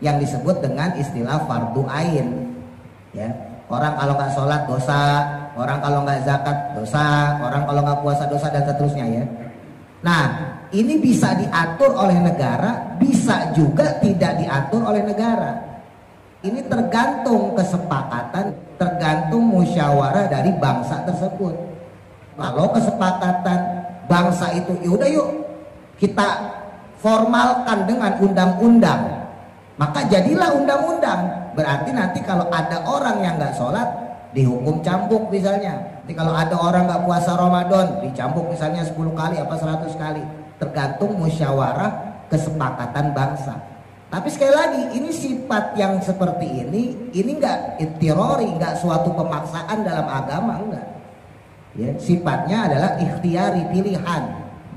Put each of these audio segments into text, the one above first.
yang disebut dengan istilah fardu ain. Ya, orang kalau nggak sholat dosa, orang kalau nggak zakat dosa, orang kalau nggak puasa dosa dan seterusnya ya. Nah, ini bisa diatur oleh negara, bisa juga tidak diatur oleh negara. Ini tergantung kesepakatan, tergantung musyawarah dari bangsa tersebut. Kalau kesepakatan bangsa itu yaudah yuk kita formalkan dengan undang-undang, maka jadilah undang-undang. Berarti nanti kalau ada orang yang nggak sholat dihukum cambuk misalnya. Nanti kalau ada orang nggak puasa Ramadan dicambuk misalnya 10 kali apa 100 kali. Tergantung musyawarah kesepakatan bangsa. Tapi sekali lagi ini sifat yang seperti ini nggak ittirori, nggak suatu pemaksaan dalam agama, enggak. Ya, sifatnya adalah ikhtiari, pilihan.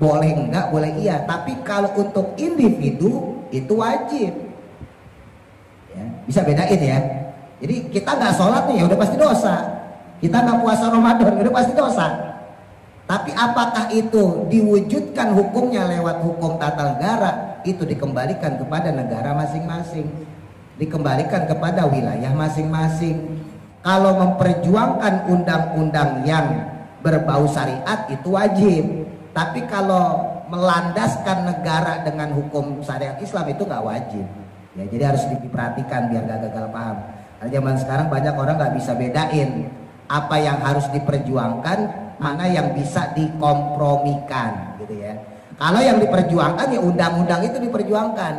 Boleh enggak, boleh iya. Tapi kalau untuk individu itu wajib. Ya, bisa bedain ya. Jadi kita nggak sholat nih ya udah pasti dosa. Kita nggak puasa Ramadan udah pasti dosa. Tapi apakah itu diwujudkan hukumnya lewat hukum tata negara? Itu dikembalikan kepada negara masing-masing, dikembalikan kepada wilayah masing-masing. Kalau memperjuangkan undang-undang yang berbau syariat itu wajib. Tapi kalau melandaskan negara dengan hukum syariat Islam itu nggak wajib. Ya, jadi harus diperhatikan biar gak gagal paham. Karena zaman sekarang banyak orang nggak bisa bedain apa yang harus diperjuangkan, mana yang bisa dikompromikan, gitu ya. Kalau yang diperjuangkan ya undang-undang itu diperjuangkan.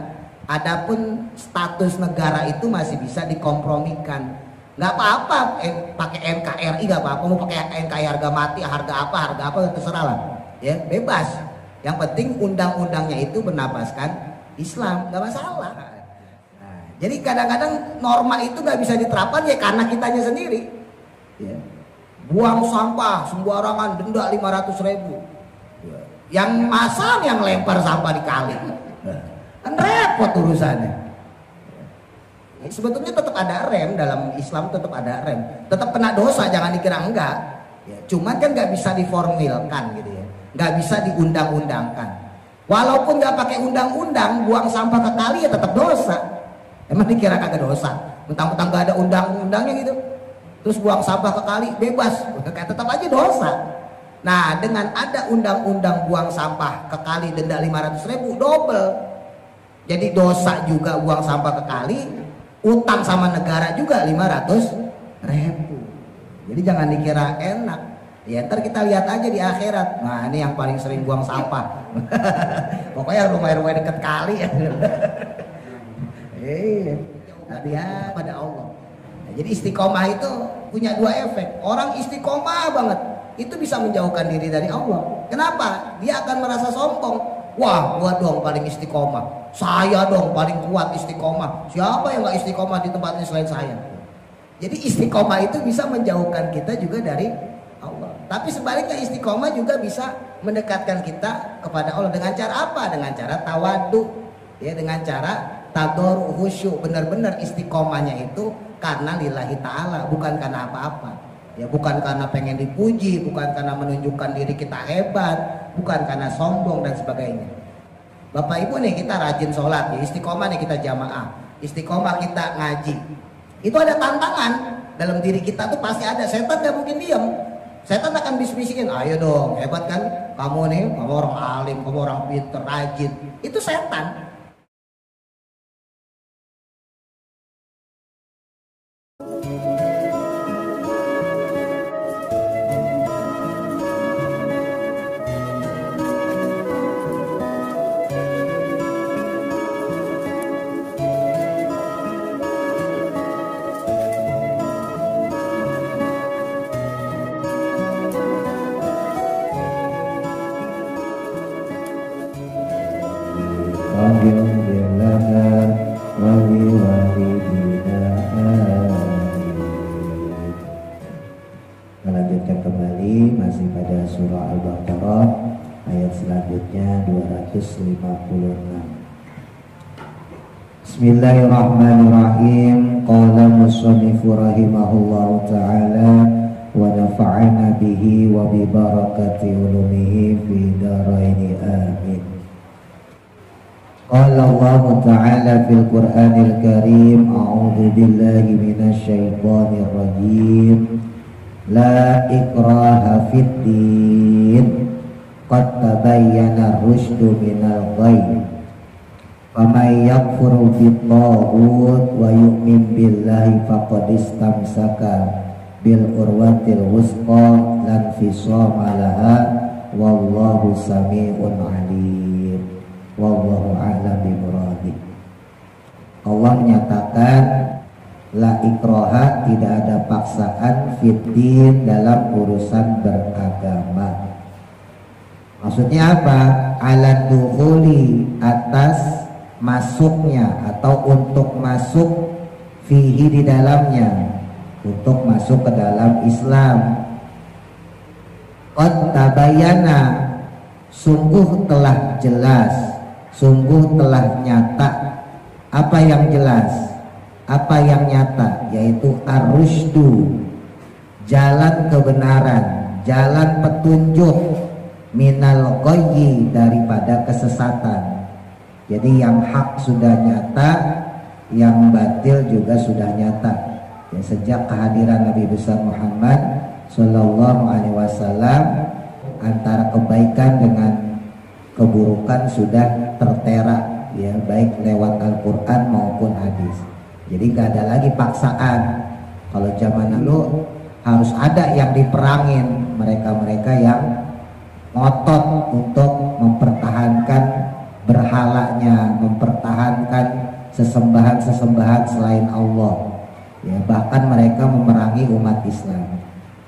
Adapun status negara itu masih bisa dikompromikan. Nggak apa-apa pakai NKRI, nggak apa-apa. Mau pakai NKRI harga mati, harga apa terserah lah. Ya bebas. Yang penting undang-undangnya itu bernapaskan Islam, nggak masalah. Nah, jadi kadang-kadang norma itu nggak bisa diterapkan ya karena kitanya sendiri. Ya. Buang sampah sembarangan denda 500.000. Ya. Yang masal yang lempar sampah di kali. Kan repot urusannya. Ya, sebetulnya tetap ada rem dalam Islam, tetap ada rem. Tetap kena dosa, jangan dikira enggak. Ya, cuman kan nggak bisa diformilkan gitu ya. Nggak bisa diundang-undangkan. Walaupun nggak pakai undang-undang, buang sampah ke kali ya tetap dosa. Emang dikira kagak dosa? Mentang-mentang nggak ada undang-undangnya gitu. Terus buang sampah ke kali bebas, tetap aja dosa. Nah, dengan ada undang-undang buang sampah ke kali denda 500.000 double. Jadi dosa juga buang sampah ke kali, utang sama negara juga 500.000. Jadi jangan dikira enak. Ya ntar kita lihat aja di akhirat. Nah ini yang paling sering buang sampah. Pokoknya rumah-rumah dekat kali ya. Lihat pada Allah. Nah, jadi istiqomah itu punya dua efek. Orang istiqomah banget itu bisa menjauhkan diri dari Allah. Kenapa? Dia akan merasa sombong. Wah, gua dong paling istiqomah. Saya dong paling kuat istiqomah. Siapa yang gak istiqomah di tempat ini selain saya? Jadi istiqomah itu bisa menjauhkan kita juga dari Allah. Tapi sebaliknya istiqomah juga bisa mendekatkan kita kepada Allah. Dengan cara apa? Dengan cara tawadu, ya, dengan cara tador khusyuk. Benar-benar istiqomahnya itu karena lillahi ta'ala, bukan karena apa-apa. Ya, bukan karena pengen dipuji, bukan karena menunjukkan diri kita hebat, bukan karena sombong dan sebagainya. Bapak Ibu nih, kita rajin sholat, ya, istiqomah nih kita jamaah, istiqomah kita ngaji. Itu ada tantangan dalam diri kita tuh pasti ada. Setan gak mungkin diam. Setan akan bisik-bisikin, ayo dong, hebat kan kamu nih, kamu orang alim, kamu orang pintar, rajin. Itu setan. Melanjutkan kembali masih pada surah Al-Baqarah ayat selanjutnya 256. Bismillahirrahmanirrahim. Qala musannifur rahimahullahu ta'ala wa nafa'ana bihi wa bi barakati ulumihi fi daraini amin. Qala Allah Ta'ala fil Qur'anil Karim, a'udzu billahi minasy syaithanir rajim. La ikraha fid din, qad tabayyana ar-rusydu minal ghayy. Faman yakfur bit-taghut wa yu'min billahi faqad istamsaka bil urwatil wusqa lan fisama laha wallahu sami'un alim. Wallahu a'lam bimuradi. Allah menyatakan la ikraha, tidak ada paksaan fiddin, dalam urusan beragama. Maksudnya apa? Ala dukhuli, atas masuknya atau untuk masuk, fihi di dalamnya, untuk masuk ke dalam Islam. Qad tabayyana, sungguh telah jelas, sungguh telah nyata. Apa yang jelas? Apa yang nyata? Yaitu ar-rusydu, jalan kebenaran, jalan petunjuk, minal ghayyi, daripada kesesatan. Jadi yang hak sudah nyata, yang batil juga sudah nyata. Ya, sejak kehadiran Nabi besar Muhammad Sallallahu Alaihi Wasallam, antara kebaikan dengan keburukan sudah tertera, ya, baik lewat Al-Quran maupun hadis. Jadi gak ada lagi paksaan. Kalau zaman dulu harus ada yang diperangin, mereka-mereka yang ngotot untuk mempertahankan berhalanya, mempertahankan sesembahan-sesembahan selain Allah. Ya, bahkan mereka memerangi umat Islam.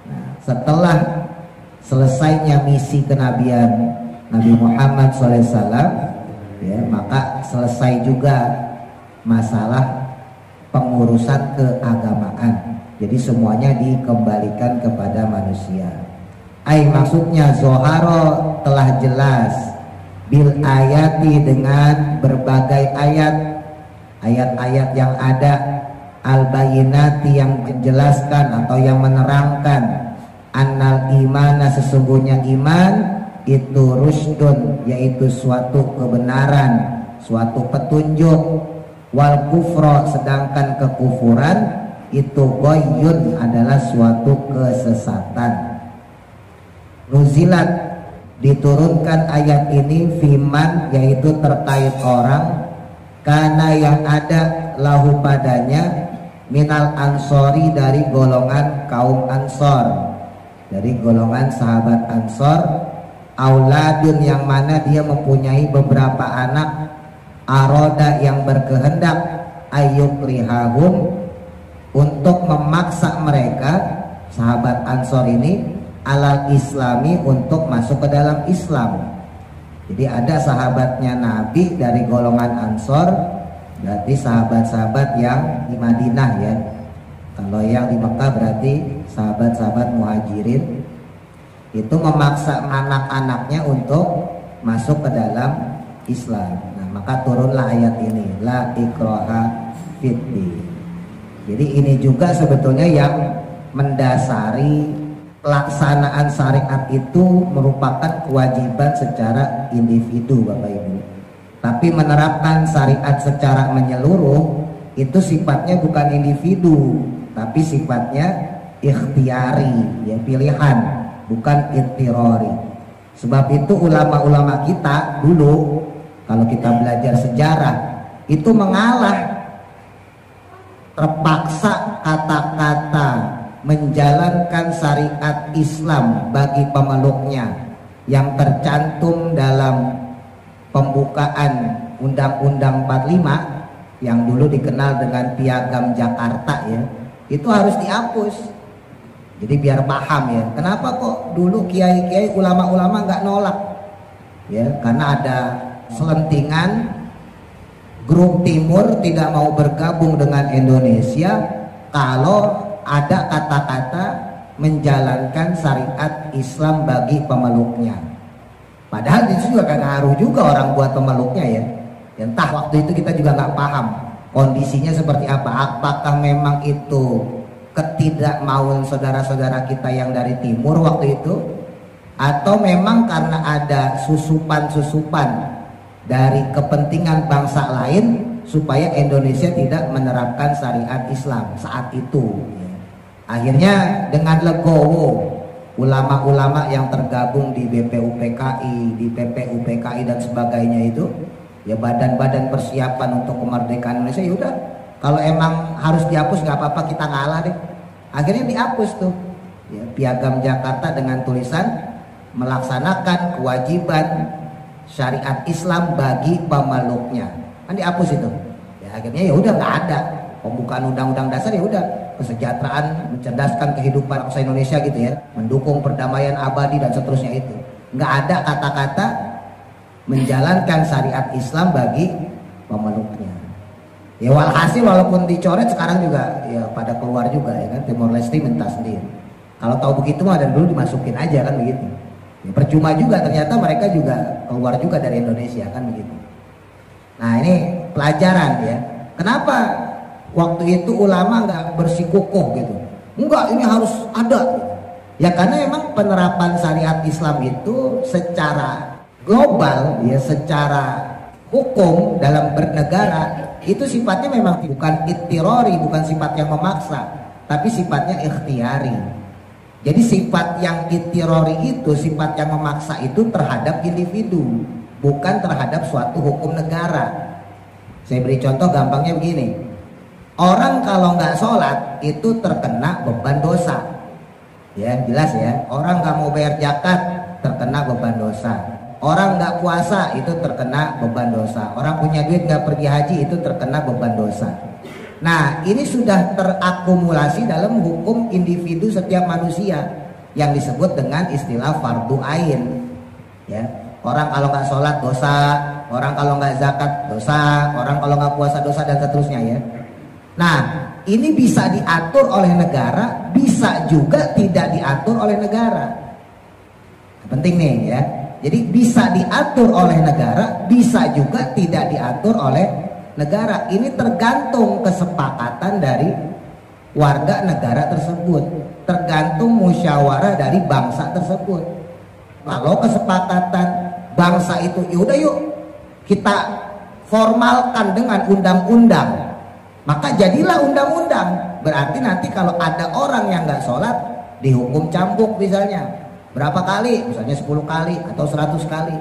Nah, setelah selesainya misi kenabian Nabi Muhammad SAW, ya, maka selesai juga masalah pengurusan keagamaan. Jadi semuanya dikembalikan kepada manusia. Maksudnya zoharo, telah jelas, bil ayati, dengan berbagai ayat-ayat yang ada, al bayinati, yang menjelaskan atau yang menerangkan, annal imana, sesungguhnya iman itu rusydun, yaitu suatu kebenaran, suatu petunjuk, wal kufro, sedangkan kekufuran itu ghayyun, adalah suatu kesesatan. Nuzilat, diturunkan ayat ini fiman, yaitu terkait orang, karena yang ada lahu padanya, minal ansori, dari golongan kaum ansor, dari golongan sahabat ansor, auladun, yang mana dia mempunyai beberapa anak, aroda, yang berkehendak, ayyukrihahum, untuk memaksa mereka, sahabat ansor ini, alal islami, untuk masuk ke dalam Islam. Jadi ada sahabatnya Nabi dari golongan ansor, berarti sahabat-sahabat yang di Madinah, ya. Kalau yang di Mekah berarti sahabat-sahabat muhajirin, itu memaksa anak-anaknya untuk masuk ke dalam Islam. Nah, maka turunlah ayat ini, la ikraha fiddin. Jadi ini juga sebetulnya yang mendasari pelaksanaan syariat itu merupakan kewajiban secara individu, Bapak Ibu. Tapi menerapkan syariat secara menyeluruh itu sifatnya bukan individu, tapi sifatnya ikhtiari, ya, pilihan, bukan intirori. Sebab itu ulama-ulama kita dulu, kalau kita belajar sejarah, itu mengalah, terpaksa kata-kata menjalankan syariat Islam bagi pemeluknya yang tercantum dalam pembukaan Undang-Undang 45 yang dulu dikenal dengan Piagam Jakarta, ya, itu harus dihapus. Jadi biar paham, ya, kenapa kok dulu kiai-kiai, ulama-ulama nggak nolak, ya, karena ada selentingan grup timur tidak mau bergabung dengan Indonesia kalau ada kata-kata menjalankan syariat Islam bagi pemeluknya. Padahal itu juga gak ngaruh juga orang buat pemeluknya, ya. Entah waktu itu kita juga nggak paham kondisinya seperti apa. Apakah memang itu ketidakmauan saudara-saudara kita yang dari timur waktu itu, atau memang karena ada susupan-susupan dari kepentingan bangsa lain supaya Indonesia tidak menerapkan syariat Islam saat itu. Akhirnya dengan legowo ulama-ulama yang tergabung di BPUPKI, di PPUPKI dan sebagainya itu, ya badan-badan persiapan untuk kemerdekaan Indonesia, ya udah kalau emang harus dihapus nggak apa-apa, kita ngalah deh. Akhirnya dihapus tuh. Ya, Piagam Jakarta dengan tulisan melaksanakan kewajiban syariat Islam bagi pemeluknya. Kan dihapus itu. Ya, akhirnya ya udah nggak ada pembukaan undang-undang dasar, ya udah kesejahteraan, mencerdaskan kehidupan bangsa Indonesia gitu ya, mendukung perdamaian abadi dan seterusnya itu. Nggak ada kata-kata menjalankan syariat Islam bagi pemeluknya. Ya walhasil walaupun dicoret sekarang juga ya pada keluar juga ya kan, Timor Leste minta sendiri. Kalau tahu begitu mah dari dulu dimasukin aja kan begitu. Ya, percuma juga ternyata mereka juga keluar juga dari Indonesia kan begitu. Nah ini pelajaran ya. Kenapa waktu itu ulama nggak bersikukuh gitu? Enggak, ini harus ada. Ya karena emang penerapan syariat Islam itu secara global ya, secara hukum dalam bernegara itu sifatnya memang bukan ittirori, bukan sifat yang memaksa, tapi sifatnya ikhtiari. Jadi sifat yang ittirori itu, sifat yang memaksa itu terhadap individu, bukan terhadap suatu hukum negara. Saya beri contoh gampangnya begini. Orang kalau nggak sholat itu terkena beban dosa. Ya jelas ya. Orang nggak mau bayar zakat terkena beban dosa. Orang nggak puasa itu terkena beban dosa. Orang punya duit nggak pergi haji itu terkena beban dosa. Nah ini sudah terakumulasi dalam hukum individu setiap manusia yang disebut dengan istilah fardu ain. Ya, orang kalau nggak sholat dosa, orang kalau nggak zakat dosa, orang kalau nggak puasa dosa dan seterusnya ya. Nah ini bisa diatur oleh negara, bisa juga tidak diatur oleh negara. Penting nih ya. Jadi bisa diatur oleh negara, bisa juga tidak diatur oleh negara. Ini tergantung kesepakatan dari warga negara tersebut, tergantung musyawarah dari bangsa tersebut. Kalau kesepakatan bangsa itu yaudah yuk kita formalkan dengan undang-undang, maka jadilah undang-undang. Berarti nanti kalau ada orang yang nggak sholat dihukum cambuk misalnya. Berapa kali? Misalnya 10 kali atau 100 kali.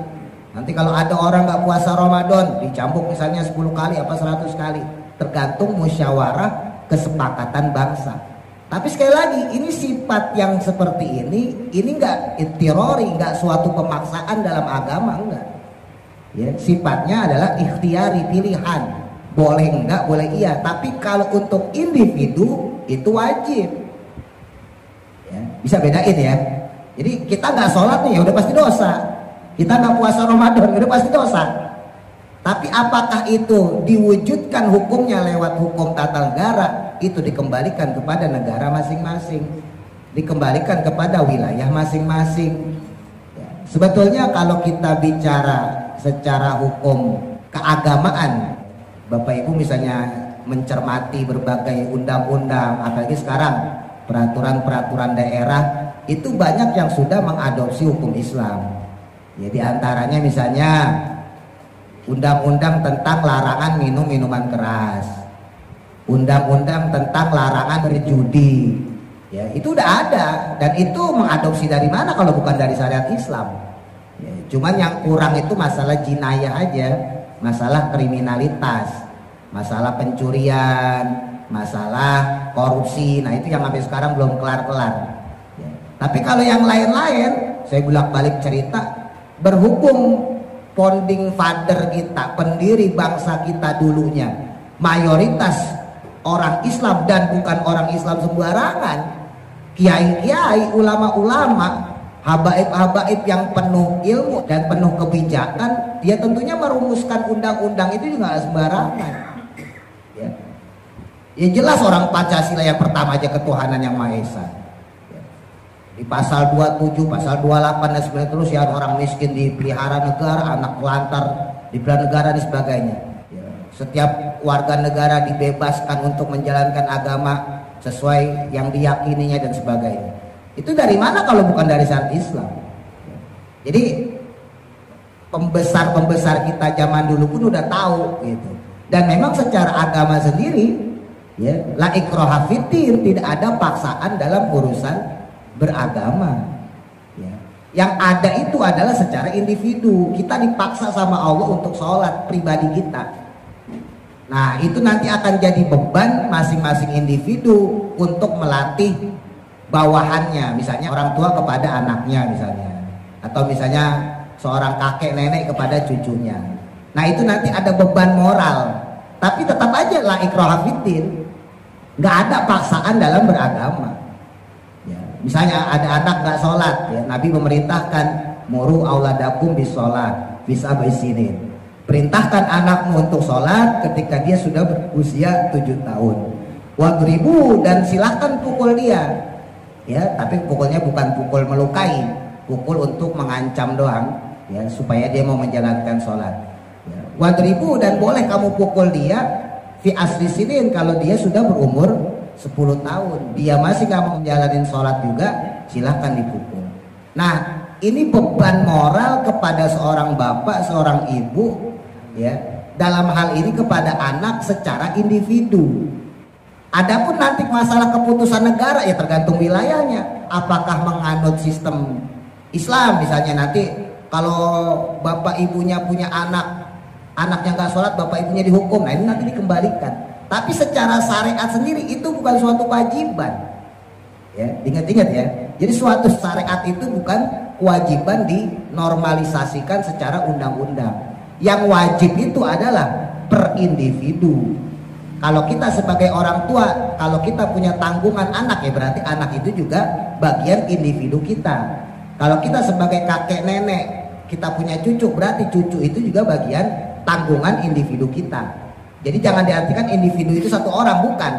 Nanti kalau ada orang nggak puasa Ramadan dicambuk misalnya 10 kali apa 100 kali. Tergantung musyawarah kesepakatan bangsa. Tapi sekali lagi ini sifat yang seperti ini nggak ittirori, nggak suatu pemaksaan dalam agama, enggak. Ya, sifatnya adalah ikhtiari, pilihan. Boleh enggak, boleh iya. Tapi kalau untuk individu itu wajib. Ya, bisa bedain ya. Jadi kita nggak sholat nih ya udah pasti dosa. Kita nggak puasa Ramadan ya udah pasti dosa. Tapi apakah itu diwujudkan hukumnya lewat hukum tata negara? Itu dikembalikan kepada negara masing-masing, dikembalikan kepada wilayah masing-masing. Ya, sebetulnya kalau kita bicara secara hukum keagamaan, Bapak Ibu misalnya mencermati berbagai undang-undang, apalagi sekarang peraturan-peraturan daerah, itu banyak yang sudah mengadopsi hukum Islam. Ya, di antaranya misalnya undang-undang tentang larangan minum minuman keras, undang-undang tentang larangan berjudi. Ya, itu udah ada, dan itu mengadopsi dari mana kalau bukan dari syariat Islam. Ya, cuman yang kurang itu masalah jinayah aja, masalah kriminalitas, masalah pencurian, masalah korupsi. Nah itu yang sampai sekarang belum kelar-kelar. Tapi kalau yang lain-lain, saya bolak-balik cerita, berhubung founding father kita, pendiri bangsa kita dulunya mayoritas orang Islam dan bukan orang Islam sembarangan, kiai-kiai, ulama-ulama, habaib-habaib yang penuh ilmu dan penuh kebijakan, dia tentunya merumuskan undang-undang itu juga sembarangan. Ya jelas orang Pancasila yang pertama aja ketuhanan yang Maha Esa. Di pasal 27, pasal 28 dan sebagainya, terus ya orang miskin dipelihara negara, anak pelantar dipelihara negara dan sebagainya. Ya, setiap warga negara dibebaskan untuk menjalankan agama sesuai yang diyakininya dan sebagainya. Itu dari mana kalau bukan dari syariat Islam? Jadi pembesar-pembesar kita zaman dulu pun udah tahu gitu. Dan memang secara agama sendiri, ya, la ikraha fiddin, tidak ada paksaan dalam urusan beragama. Ya. Yang ada itu adalah secara individu. Kita dipaksa sama Allah untuk sholat pribadi kita. Nah, itu nanti akan jadi beban masing-masing individu untuk melatih bawahannya, misalnya orang tua kepada anaknya misalnya, atau misalnya seorang kakek nenek kepada cucunya. Nah, itu nanti ada beban moral, tapi tetap aja la ikraha fiddin, nggak ada paksaan dalam beragama. Ya, misalnya ada anak nggak sholat, ya, Nabi memerintahkan muru auladakum bis sholat bisa sinin, perintahkan anakmu untuk sholat ketika dia sudah berusia 7 tahun. Wadribu, dan silahkan pukul dia. Ya, tapi pukulnya bukan pukul melukai, pukul untuk mengancam doang, ya, supaya dia mau menjalankan sholat. Ya. Wadribu, dan boleh kamu pukul dia fi asli sinin, kalau dia sudah berumur 10 tahun, dia masih gak mau menjalani sholat juga, silahkan dipukul. Nah, ini beban moral kepada seorang bapak, seorang ibu, ya, dalam hal ini kepada anak secara individu. Adapun nanti masalah keputusan negara ya tergantung wilayahnya. Apakah menganut sistem Islam, misalnya nanti kalau bapak ibunya punya anaknya nggak sholat, bapak ibunya dihukum. Nah, ini nanti dikembalikan. Tapi secara syariat sendiri itu bukan suatu kewajiban. Ya, ingat-ingat ya. Jadi suatu syariat itu bukan kewajiban dinormalisasikan secara undang-undang. Yang wajib itu adalah per individu. Kalau kita sebagai orang tua, kalau kita punya tanggungan anak, ya berarti anak itu juga bagian individu kita. Kalau kita sebagai kakek nenek, kita punya cucu, berarti cucu itu juga bagian tanggungan individu kita. Jadi jangan diartikan individu itu satu orang, bukan.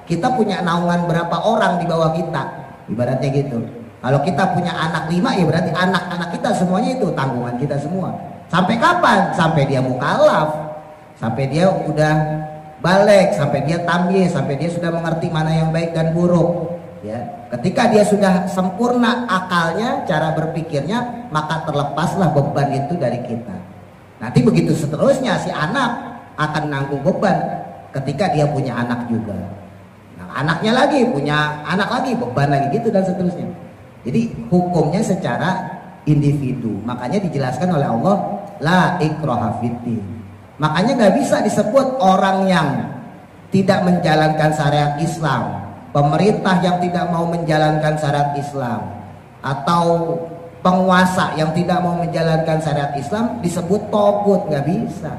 Kita punya naungan berapa orang di bawah kita, ibaratnya gitu. Kalau kita punya anak 5, ya berarti anak-anak kita semuanya itu tanggungan kita semua. Sampai kapan? Sampai dia mukallaf, sampai dia udah balik, sampai dia tamyiz, sampai dia sudah mengerti mana yang baik dan buruk. Ya, ketika dia sudah sempurna akalnya, cara berpikirnya, maka terlepaslah beban itu dari kita. Nanti begitu seterusnya, si anak akan nanggung beban ketika dia punya anak juga. Nah, anaknya lagi punya anak lagi, beban lagi, gitu dan seterusnya. Jadi hukumnya secara individu. Makanya dijelaskan oleh Allah la ikraha fiddin. Makanya nggak bisa disebut orang yang tidak menjalankan syariat Islam, pemerintah yang tidak mau menjalankan syariat Islam, atau penguasa yang tidak mau menjalankan syariat Islam disebut togut, nggak bisa.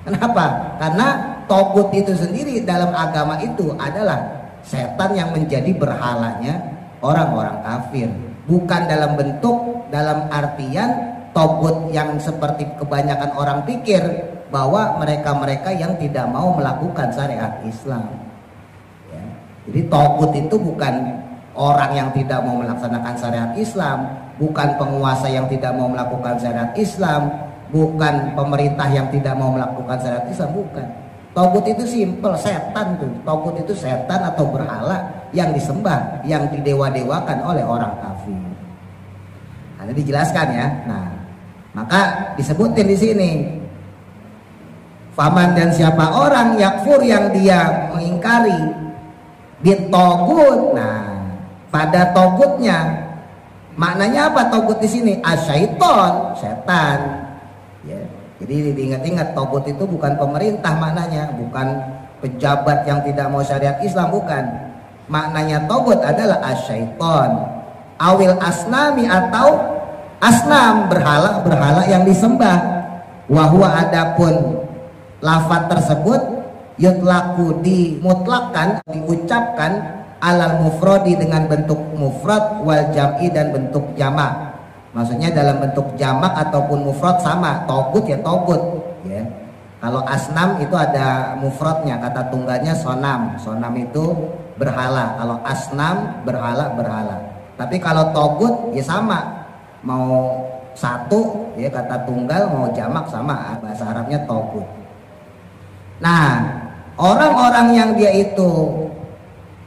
Kenapa? Karena togut itu sendiri dalam agama itu adalah setan yang menjadi berhalanya orang-orang kafir. Bukan dalam bentuk, dalam artian togut yang seperti kebanyakan orang pikir, bahwa mereka-mereka yang tidak mau melakukan syariat Islam. Ya. Jadi togut itu bukan orang yang tidak mau melaksanakan syariat Islam, bukan penguasa yang tidak mau melakukan syariat Islam, bukan pemerintah yang tidak mau melakukan syariat Islam, bukan. Togut itu simpel, setan tuh. Togut itu setan atau berhala yang disembah, yang didewa-dewakan oleh orang kafir. Nah, dijelaskan ya. Nah, maka disebutin di sini. Faman, dan siapa orang yakfur yang dia mengingkari bitogut. Nah, pada togutnya maknanya apa togut di sini? Asyaiton, setan. Ya, jadi diingat-ingat togut itu bukan pemerintah maknanya, bukan pejabat yang tidak mau syariat Islam, bukan. Maknanya togut adalah asyaiton, awil asnami, atau asnam, berhala yang disembah. Wahwa, adapun lafaz tersebut yutlaku, dimutlakan, diucapkan alal mufradi, dengan bentuk mufrad, wal jam'i, dan bentuk jamak. Maksudnya dalam bentuk jamak ataupun mufrad sama. Togut ya togut ya. Kalau asnam itu ada mufradnya, kata tunggalnya sonam. Sonam itu berhala. Kalau asnam berhala. Tapi kalau togut ya sama, mau satu ya kata tunggal, mau jamak sama, bahasa Arabnya togut. Nah, orang-orang yang dia itu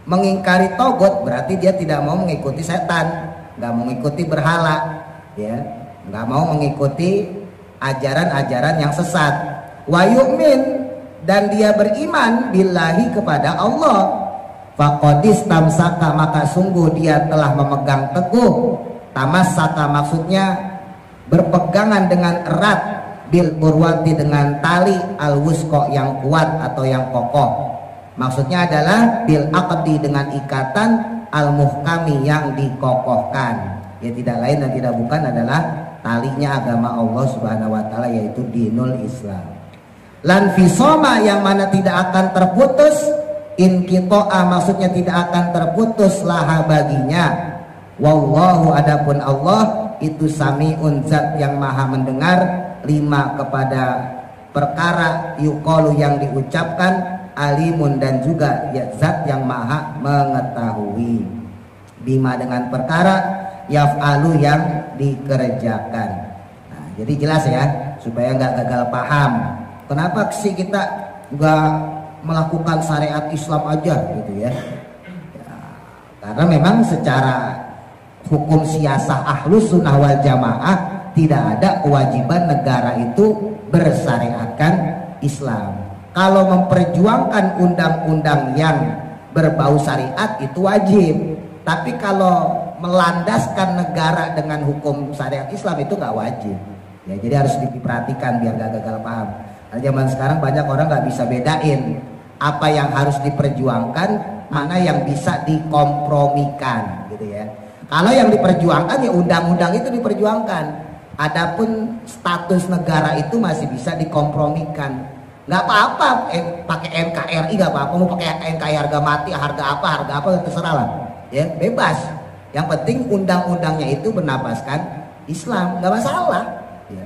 mengingkari togut, berarti dia tidak mau mengikuti setan, nggak mau mengikuti berhala, ya, nggak mau mengikuti ajaran-ajaran yang sesat. Wa yu'min, dan dia beriman billahi kepada Allah. Faqadis tamsaka, maka sungguh dia telah memegang teguh. Tamassaka maksudnya berpegangan dengan erat, bil urwati dengan tali, al wusqa yang kuat atau yang kokoh. Maksudnya adalah bil aqdi dengan ikatan, al muhkami yang dikokohkan. Ya tidak lain dan tidak bukan adalah talinya agama Allah Subhanahu wa taala, yaitu dinul Islam. Lan fisoma, yang mana tidak akan terputus, inqito'a maksudnya tidak akan terputus laha baginya. Wallahu, adapun Allah itu sami'un, zat yang maha mendengar, lima kepada perkara, yuqalu yang diucapkan, alimun dan juga ya, zat yang maha mengetahui, bima dengan perkara, yaf'alu yang dikerjakan. Nah, jadi jelas ya, supaya nggak gagal paham. Kenapa sih kita nggak melakukan syariat Islam aja gitu ya? Karena memang secara hukum siasah ahlus sunnah wal jamaah tidak ada kewajiban negara itu bersyariatkan Islam. Kalau memperjuangkan undang-undang yang berbau syariat itu wajib, tapi kalau melandaskan negara dengan hukum syariat Islam itu nggak wajib. Ya, jadi harus diperhatikan biar gak gagal paham. Nah, zaman sekarang banyak orang nggak bisa bedain apa yang harus diperjuangkan, mana yang bisa dikompromikan, gitu ya. Kalau yang diperjuangkan ya undang-undang itu diperjuangkan. Adapun status negara itu masih bisa dikompromikan. Nggak apa-apa pakai NKRI, nggak apa-apa, mau pakai NKRI harga mati, harga apa terserah lah. Ya, bebas. Yang penting undang-undangnya itu bernapaskan Islam, nggak masalah. Ya.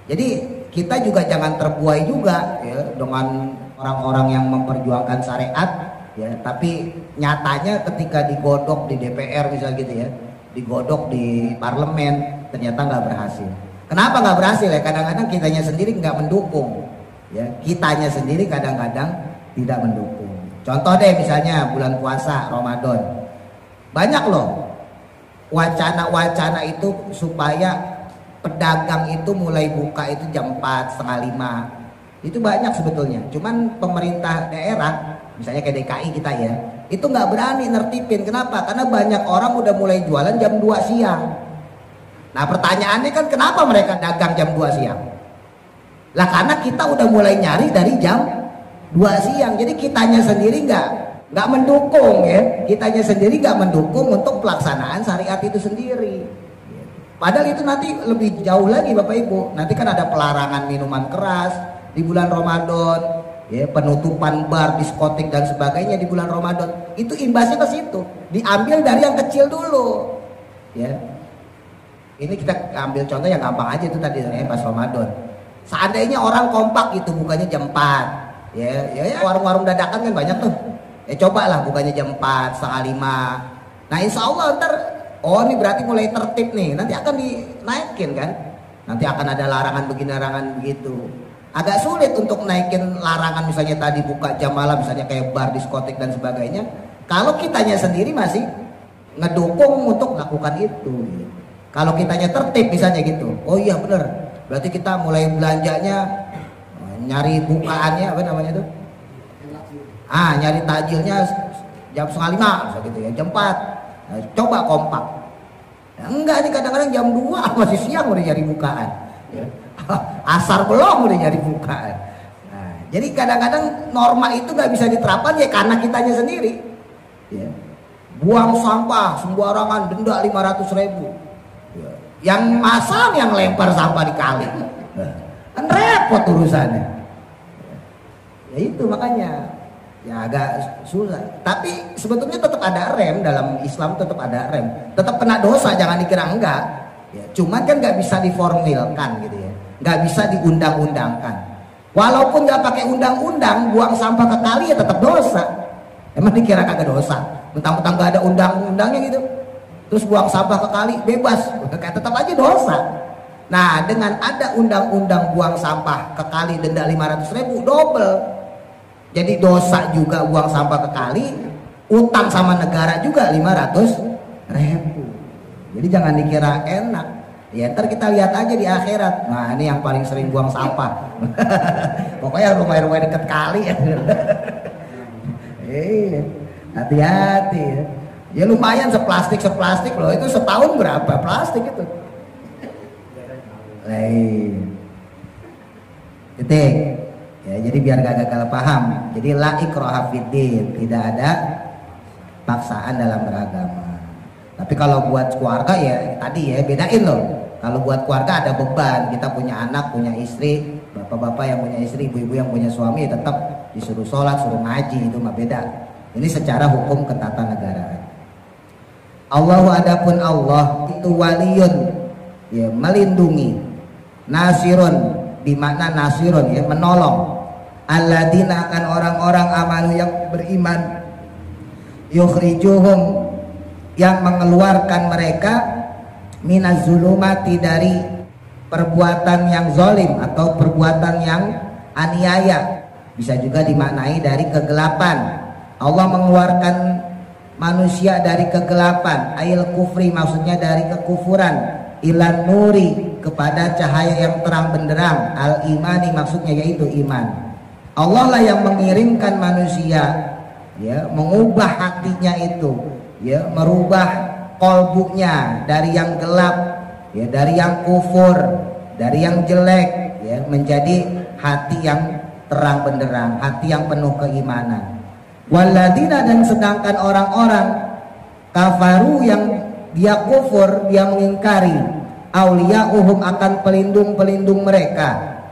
Jadi kita juga jangan terbuai juga ya dengan orang-orang yang memperjuangkan syariat, ya, tapi nyatanya ketika digodok di DPR misalnya gitu ya, digodok di parlemen, ternyata nggak berhasil. Kenapa nggak berhasil ya? Kadang-kadang kitanya sendiri nggak mendukung, ya, kitanya sendiri kadang-kadang tidak mendukung. Contoh deh misalnya bulan puasa Ramadan, banyak loh wacana-wacana itu supaya pedagang itu mulai buka itu jam 4, setengah 5. Itu banyak sebetulnya, cuman pemerintah daerah misalnya kayak DKI kita ya, itu nggak berani nertipin. Kenapa? Karena banyak orang udah mulai jualan jam 2 siang. Nah pertanyaannya kan, kenapa mereka dagang jam 2 siang? Lah karena kita udah mulai nyari dari jam 2 siang. Jadi kitanya sendiri nggak mendukung ya, kitanya sendiri nggak mendukung untuk pelaksanaan syariat itu sendiri. Padahal itu nanti lebih jauh lagi Bapak Ibu. Nanti kan ada pelarangan minuman keras di bulan Ramadan, ya, penutupan bar, diskotik dan sebagainya di bulan Ramadan. Itu imbasnya ke situ. Diambil dari yang kecil dulu. Ya. Ini kita ambil contoh yang gampang aja itu tadi ya, pas Ramadan. Seandainya orang kompak gitu bukanya jam 4. Ya, warung-warung dadakan kan banyak tuh. Ya cobalah bukanya jam 4, setengah 5. Nah, insya Allah ntar, oh ini berarti mulai tertib nih. Nanti akan dinaikin kan. Nanti akan ada larangan begini, larangan begitu. Agak sulit untuk naikin larangan misalnya tadi buka jam malam misalnya kayak bar, diskotik dan sebagainya. Kalau kitanya sendiri masih ngedukung untuk melakukan itu. Kalau kitanya tertib misalnya gitu. Oh iya bener. Berarti kita mulai belanjanya, nyari bukaannya apa namanya itu? Nyari takjilnya jam setengah 5 gitu ya, jam 4. Nah, coba kompak. Nah, enggak nih kadang-kadang jam 2 masih siang udah nyari bukaan. Ya. Asar belum udah nyari bukaan. Nah, jadi kadang-kadang norma itu nggak bisa diterapkan ya karena kitanya sendiri. Ya. Buang sampah sembarangan denda 500.000. Ya. Yang masang yang lempar sampah di kali. Nah, kan repot urusannya. Ya itu makanya ya agak susah. Tapi sebetulnya tetap ada rem dalam Islam, tetap ada rem. Tetap kena dosa, jangan dikira enggak. Ya, cuman kan nggak bisa diformilkan gitu ya. Nggak bisa diundang-undangkan. Walaupun nggak pakai undang-undang, buang sampah ke kali ya tetap dosa. Emang dikira kagak dosa? Mentang-mentang nggak ada undang-undangnya gitu, terus buang sampah ke kali bebas, tetap aja dosa. Nah dengan ada undang-undang buang sampah ke kali denda 500.000 double. Jadi dosa juga buang sampah ke kali, utang sama negara juga 500.000. Jadi jangan dikira enak. Ya ntar kita lihat aja di akhirat. Nah ini yang paling sering buang sampah. Pokoknya rumah-rumah dekat kali ya. Hati-hati ya. Ya lumayan seplastik loh. Itu setahun berapa plastik itu? Titik. Ya, jadi biar gak gagal paham. Jadi la ikraha fiddin, tidak ada paksaan dalam beragama. Tapi kalau buat keluarga ya tadi ya bedain loh. Kalau buat keluarga ada beban, kita punya anak, punya istri, bapak-bapak yang punya istri, ibu-ibu yang punya suami ya tetap disuruh sholat, suruh ngaji, itu mah beda. Ini secara hukum ketatanegaraan. Allahu adapun Allah itu waliyun, ya melindungi, nasirun, dimakna nasirun ya menolong, alladzina akan orang-orang amanu yang beriman, yukhrijuhum yang mengeluarkan mereka minaz zulumati dari perbuatan yang zalim atau perbuatan yang aniaya, bisa juga dimaknai dari kegelapan. Allah mengeluarkan manusia dari kegelapan, ail kufri maksudnya dari kekufuran, ilan nuri kepada cahaya yang terang benderang, al imani maksudnya yaitu iman. Allah lah yang mengirimkan manusia ya mengubah hatinya itu ya, merubah kolbunya dari yang gelap ya, dari yang kufur, dari yang jelek ya menjadi hati yang terang benderang, hati yang penuh keimanan. Waladina dan sedangkan orang-orang kafaru yang dia kufur, dia mengingkari, auliyauhum akan pelindung-pelindung mereka,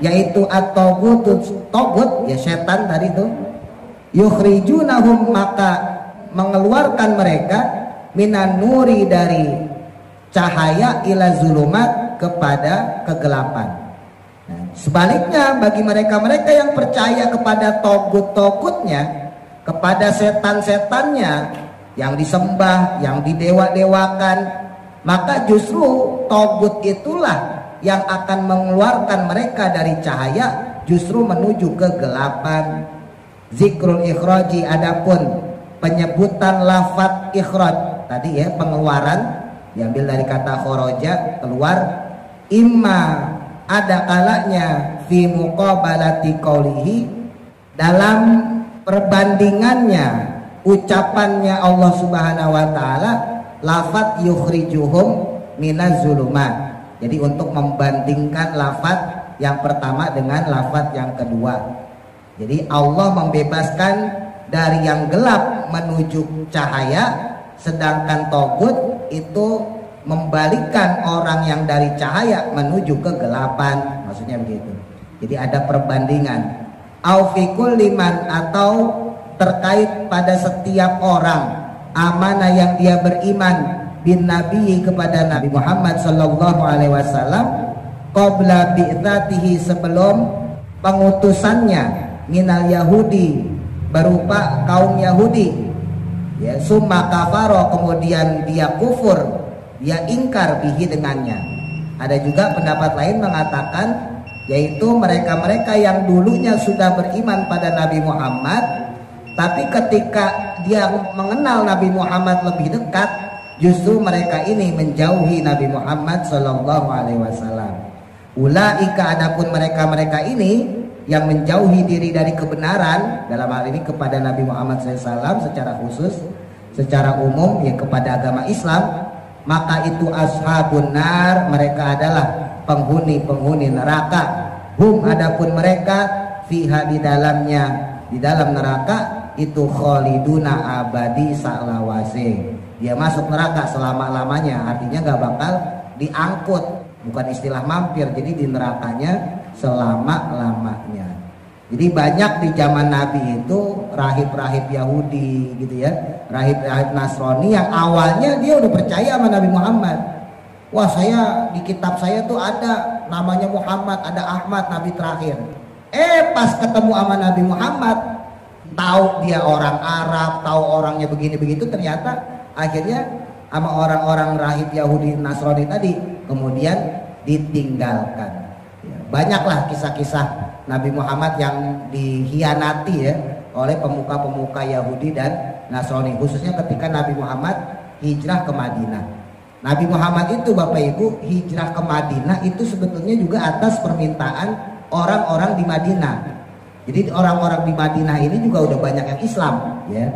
yaitu at-togut ya setan tadi itu, yukhrijunahum maka mengeluarkan mereka minan nuri dari cahaya ila zulumat kepada kegelapan. Nah, sebaliknya bagi mereka-mereka yang percaya kepada togut-togutnya, kepada setan-setannya yang disembah, yang didewa-dewakan, maka justru togut itulah yang akan mengeluarkan mereka dari cahaya justru menuju kegelapan. Zikrul ikhraji adapun penyebutan lafaz ikhraj tadi ya, pengeluaran diambil dari kata kharaja, keluar, imma ada kalanya fi muqabalati qaulihi dalam perbandingannya ucapannya Allah Subhanahu wa taala lafaz yukhrijuhum minaz zulumat. Jadi untuk membandingkan lafaz yang pertama dengan lafaz yang kedua. Jadi Allah membebaskan dari yang gelap menuju cahaya, sedangkan togut itu membalikkan orang yang dari cahaya menuju kegelapan, maksudnya begitu. Jadi ada perbandingan. Au fi kulli man atau terkait pada setiap orang amanah yang dia beriman bin nabi kepada Nabi Muhammad sallallahu alaihi wasallam qabla bi'tsatihi sebelum pengutusannya minal Yahudi berupa kaum Yahudi ya, summa kafaro kemudian dia kufur, dia ingkar bihi dengannya. Ada juga pendapat lain mengatakan yaitu mereka-mereka yang dulunya sudah beriman pada Nabi Muhammad, tapi ketika dia mengenal Nabi Muhammad lebih dekat, justru mereka ini menjauhi Nabi Muhammad sallallahu alaihi wasallam. Ulaika adapun mereka-mereka ini yang menjauhi diri dari kebenaran, dalam hal ini kepada Nabi Muhammad SAW secara khusus, secara umum ya kepada agama Islam, maka itu ashabun nar, mereka adalah penghuni-penghuni neraka. Hum adapun mereka fiha di dalamnya, di dalam neraka itu khaliduna abadi sa'lawase. Dia masuk neraka selama-lamanya, artinya gak bakal diangkut, bukan istilah mampir, jadi di nerakanya selama-lamanya. Jadi banyak di zaman Nabi itu rahib-rahib Yahudi gitu ya, rahib-rahib Nasrani yang awalnya dia udah percaya sama Nabi Muhammad. Wah, saya di kitab saya tuh ada namanya Muhammad, ada Ahmad, Nabi terakhir. Pas ketemu sama Nabi Muhammad, tahu dia orang Arab, tahu orangnya begini begitu, ternyata akhirnya sama orang-orang rahib Yahudi Nasrani tadi kemudian ditinggalkan. Banyaklah kisah-kisah Nabi Muhammad yang dikhianati ya oleh pemuka-pemuka Yahudi dan Nasrani, khususnya ketika Nabi Muhammad hijrah ke Madinah. Nabi Muhammad itu Bapak Ibu hijrah ke Madinah itu sebetulnya juga atas permintaan orang-orang di Madinah. Jadi orang-orang di Madinah ini juga udah banyak yang Islam ya.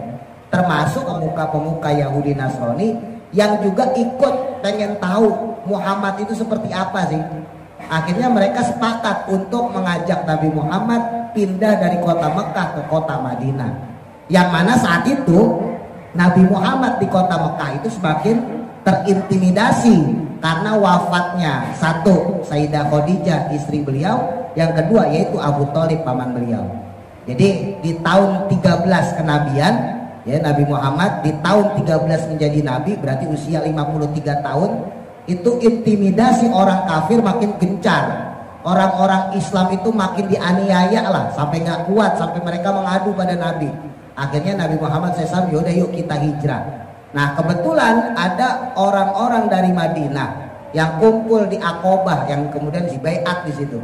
Termasuk pemuka-pemuka Yahudi Nasrani yang juga ikut pengen tahu Muhammad itu seperti apa sih. Akhirnya mereka sepakat untuk mengajak Nabi Muhammad pindah dari kota Mekah ke kota Madinah. Yang mana saat itu Nabi Muhammad di kota Mekah itu semakin terintimidasi karena wafatnya satu Sayyidah Khadijah istri beliau, yang kedua yaitu Abu Thalib paman beliau. Jadi di tahun 13 kenabian ya, Nabi Muhammad di tahun 13 menjadi nabi, berarti usia 53 tahun, itu intimidasi orang kafir makin gencar. Orang-orang Islam itu makin dianiaya lah, sampai nggak kuat, sampai mereka mengadu pada Nabi. Akhirnya Nabi Muhammad SAW, yaudah yuk kita hijrah. Nah kebetulan ada orang-orang dari Madinah yang kumpul di Aqobah, yang kemudian dibaiat di situ.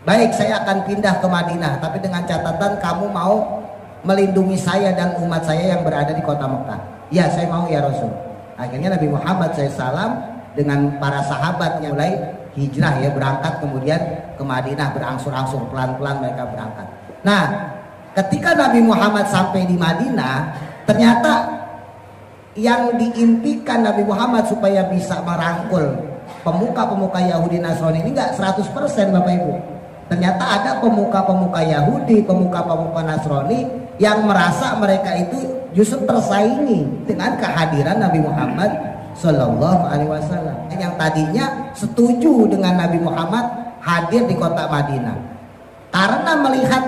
Baik, saya akan pindah ke Madinah, tapi dengan catatan kamu mau melindungi saya dan umat saya yang berada di kota Mekah. Ya, saya mau ya Rasul. Akhirnya Nabi Muhammad SAW dengan para sahabatnya mulai hijrah ya, berangkat kemudian ke Madinah, berangsur-angsur pelan-pelan mereka berangkat. Nah, ketika Nabi Muhammad sampai di Madinah, ternyata yang diimpikan Nabi Muhammad supaya bisa merangkul pemuka-pemuka Yahudi Nasrani ini nggak 100% Bapak Ibu. Ternyata ada pemuka-pemuka Yahudi, pemuka-pemuka Nasrani yang merasa mereka itu justru tersaingi dengan kehadiran Nabi Muhammad Sallallahu Alaihi Wasallam, yang tadinya setuju dengan Nabi Muhammad hadir di kota Madinah. Karena melihat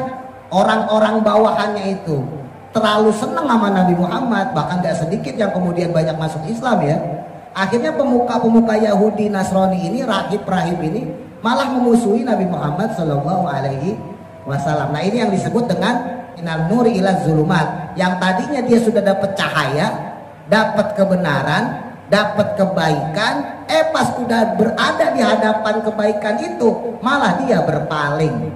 orang-orang bawahannya itu terlalu senang sama Nabi Muhammad, bahkan gak sedikit yang kemudian banyak masuk Islam ya. Akhirnya pemuka-pemuka Yahudi Nasrani ini, rahib-rahib ini malah memusuhi Nabi Muhammad Sallallahu Alaihi Wasallam. Nah ini yang disebut dengan minal nuri ila zulumat. Yang tadinya dia sudah dapat cahaya, dapat kebenaran, dapat kebaikan, pas sudah berada di hadapan kebaikan itu malah dia berpaling.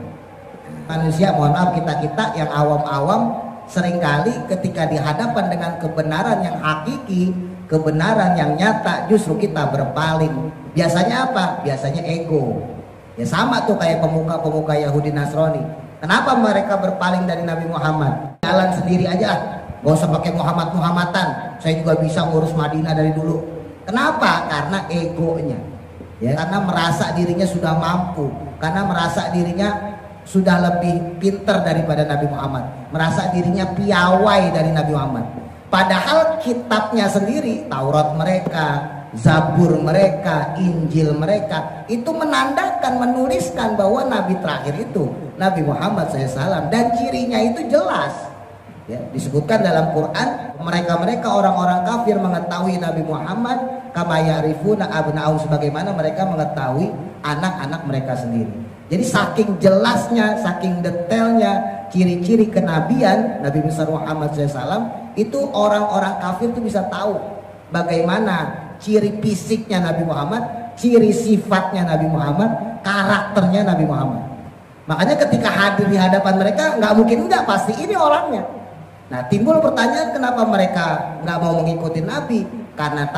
Manusia, mohon maaf, kita yang awam-awam seringkali ketika dihadapan dengan kebenaran yang hakiki, kebenaran yang nyata, justru kita berpaling. Biasanya apa? Biasanya ego. Ya sama tuh kayak pemuka-pemuka Yahudi Nasrani. Kenapa mereka berpaling dari Nabi Muhammad? Jalan sendiri aja, gak usah pakai Muhammad-Muhammadan. Saya juga bisa ngurus Madinah dari dulu. Kenapa? Karena egonya. Ya, karena merasa dirinya sudah mampu, karena merasa dirinya sudah lebih pinter daripada Nabi Muhammad, merasa dirinya piawai dari Nabi Muhammad. Padahal kitabnya sendiri, Taurat mereka, Zabur mereka, Injil mereka, itu menandakan, menuliskan bahwa Nabi terakhir itu Nabi Muhammad SAW, dan cirinya itu jelas ya, disebutkan dalam Quran. Mereka orang-orang kafir mengetahui Nabi Muhammad kama ya'rifuna abna'ahum, sebagaimana mereka mengetahui anak-anak mereka sendiri. Jadi saking jelasnya, saking detailnya ciri-ciri kenabian Nabi besar Muhammad SAW, itu orang-orang kafir itu bisa tahu bagaimana ciri fisiknya Nabi Muhammad, ciri sifatnya Nabi Muhammad, karakternya Nabi Muhammad. Makanya ketika hadir di hadapan mereka, nggak mungkin enggak, pasti ini orangnya. Nah timbul pertanyaan, kenapa mereka nggak mau mengikuti Nabi? Karena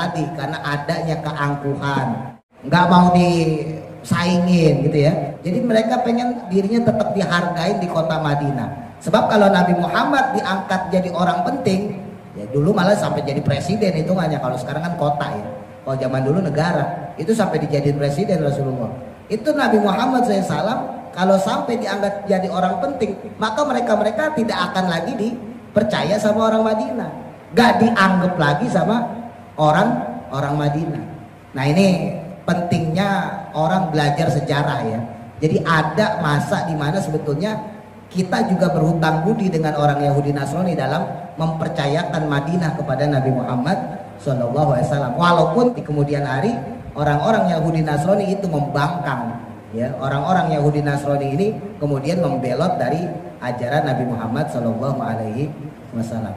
adanya keangkuhan, nggak mau disaingin gitu ya. Jadi mereka pengen dirinya tetap dihargai di kota Madinah. Sebab kalau Nabi Muhammad diangkat jadi orang penting, ya dulu malah sampai jadi presiden hitungannya. Kalau sekarang kan kota ya. Kalau zaman dulu negara, itu sampai dijadiin presiden Rasulullah. Itu Nabi Muhammad SAW kalau sampai diangkat jadi orang penting, maka mereka tidak akan lagi dipercaya sama orang Madinah, gak dianggap lagi sama orang Madinah. Nah ini pentingnya orang belajar sejarah ya. Jadi ada masa di mana sebetulnya kita juga berhutang budi dengan orang Yahudi Nasrani dalam mempercayakan Madinah kepada Nabi Muhammad SAW. Walaupun di kemudian hari orang-orang Yahudi Nasrani itu membangkang, ya, orang-orang Yahudi Nasrani ini kemudian membelot dari ajaran Nabi Muhammad SAW.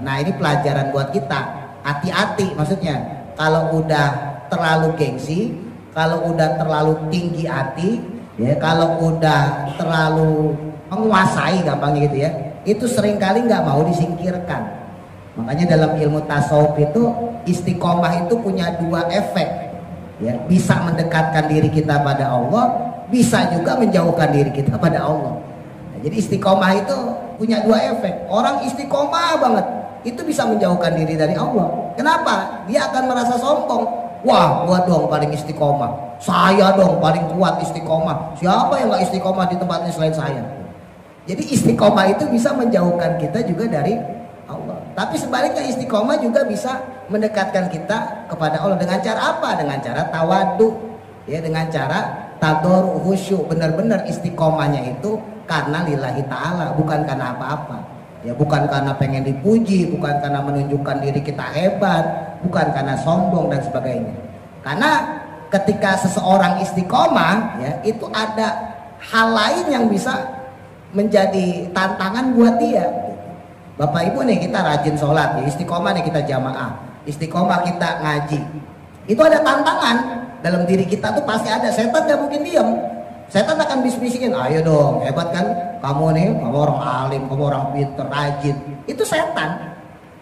Nah ini pelajaran buat kita, hati-hati maksudnya. Kalau udah terlalu gengsi, kalau udah terlalu tinggi hati, ya, kalau udah terlalu menguasai gampangnya gitu ya, itu seringkali nggak mau disingkirkan. Makanya dalam ilmu tasawuf itu istiqomah itu punya dua efek. ya, bisa mendekatkan diri kita pada Allah, bisa juga menjauhkan diri kita pada Allah. Nah, jadi istiqomah itu punya dua efek. Orang istiqomah banget itu bisa menjauhkan diri dari Allah. Kenapa? Dia akan merasa sombong. Wah, gua dong paling istiqomah, saya dong paling kuat istiqomah. Siapa yang gak istiqomah di tempat ini selain saya? Jadi istiqomah itu bisa menjauhkan kita juga dari Allah. Tapi sebaliknya istiqomah juga bisa mendekatkan kita kepada Allah. Dengan cara apa? Dengan cara tawadu, ya, dengan cara tador khusyuk. Benar-benar istiqomahnya itu karena lillahi ta'ala, bukan karena apa-apa. Ya, bukan karena pengen dipuji, bukan karena menunjukkan diri kita hebat, bukan karena sombong dan sebagainya. Karena ketika seseorang istiqomah, ya, itu ada hal lain yang bisa menjadi tantangan buat dia. Bapak Ibu nih, kita rajin sholat, ya, istiqomah nih kita jamaah, istiqomah kita ngaji. Itu ada tantangan dalam diri kita tuh pasti ada. Setan gak mungkin diam. Setan akan bisik-bisikin, ayo dong, hebat kan kamu nih, kamu orang alim, kamu orang pinter, rajin. Itu setan.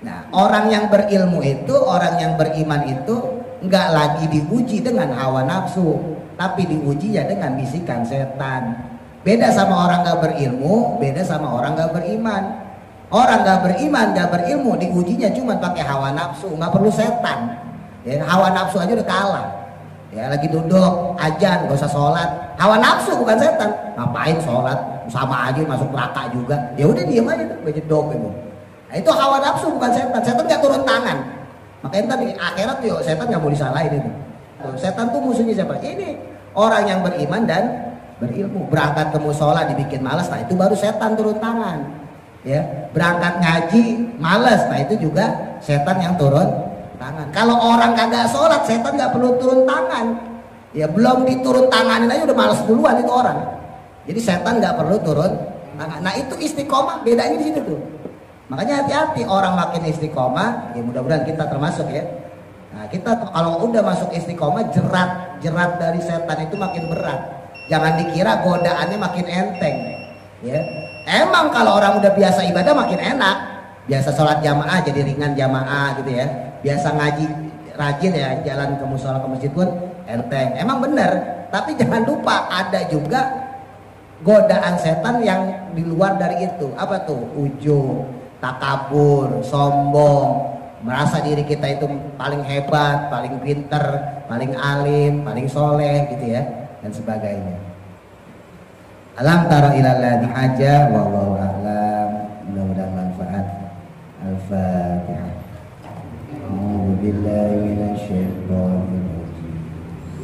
Nah, orang yang berilmu itu, orang yang beriman itu nggak lagi diuji dengan hawa nafsu, tapi diuji ya dengan bisikan setan. Beda sama orang nggak berilmu, beda sama orang nggak beriman. Orang nggak beriman, nggak berilmu, diujinya cuma pakai hawa nafsu, nggak perlu setan. Ya, hawa nafsu aja udah kalah. Ya, lagi duduk ajan gak usah sholat, hawa nafsu bukan setan. Ngapain sholat, sama aja masuk neraka juga. Ya udah diam aja tuh, bejedok itu. Nah, itu hawa nafsu bukan setan. Setan gak turun tangan. Makanya ntar di akhirat tuh setan gak mau disalahin itu. Setan tuh musuhnya siapa? Ini orang yang beriman dan berilmu. Berangkat ke musola dibikin malas, nah itu baru setan turun tangan. Ya, berangkat ngaji malas, nah itu juga setan yang turun tangan. Kalau orang kagak sholat, setan nggak perlu turun tangan. Ya, belum diturun tanganin aja udah malas duluan itu orang. Jadi setan nggak perlu turun tangan. Nah, itu istiqomah, bedanya di situ tuh. Makanya hati-hati orang makin istiqomah, ya mudah-mudahan kita termasuk ya. Nah, kita kalau udah masuk istiqomah, jerat dari setan itu makin berat. Jangan dikira godaannya makin enteng. Ya, emang kalau orang udah biasa ibadah makin enak. Biasa sholat jamaah jadi ringan jamaah gitu ya. Biasa ngaji rajin ya, jalan ke musola ke masjid pun enteng. Emang bener, tapi jangan lupa ada juga godaan setan yang di luar dari itu. Apa tuh? Ujub, takabur, sombong, merasa diri kita itu paling hebat, paling pinter, paling alim, paling soleh gitu ya, dan sebagainya. Alam tara ilal ladzi haja wallahu a'lam. Mudah-mudahan manfaat. Al-Fatihah. A'udzu billahi minasy syaithanir rajim.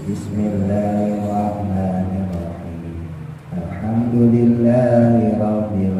Bismillahirrahmanirrahim. Alhamdulillahi rabbil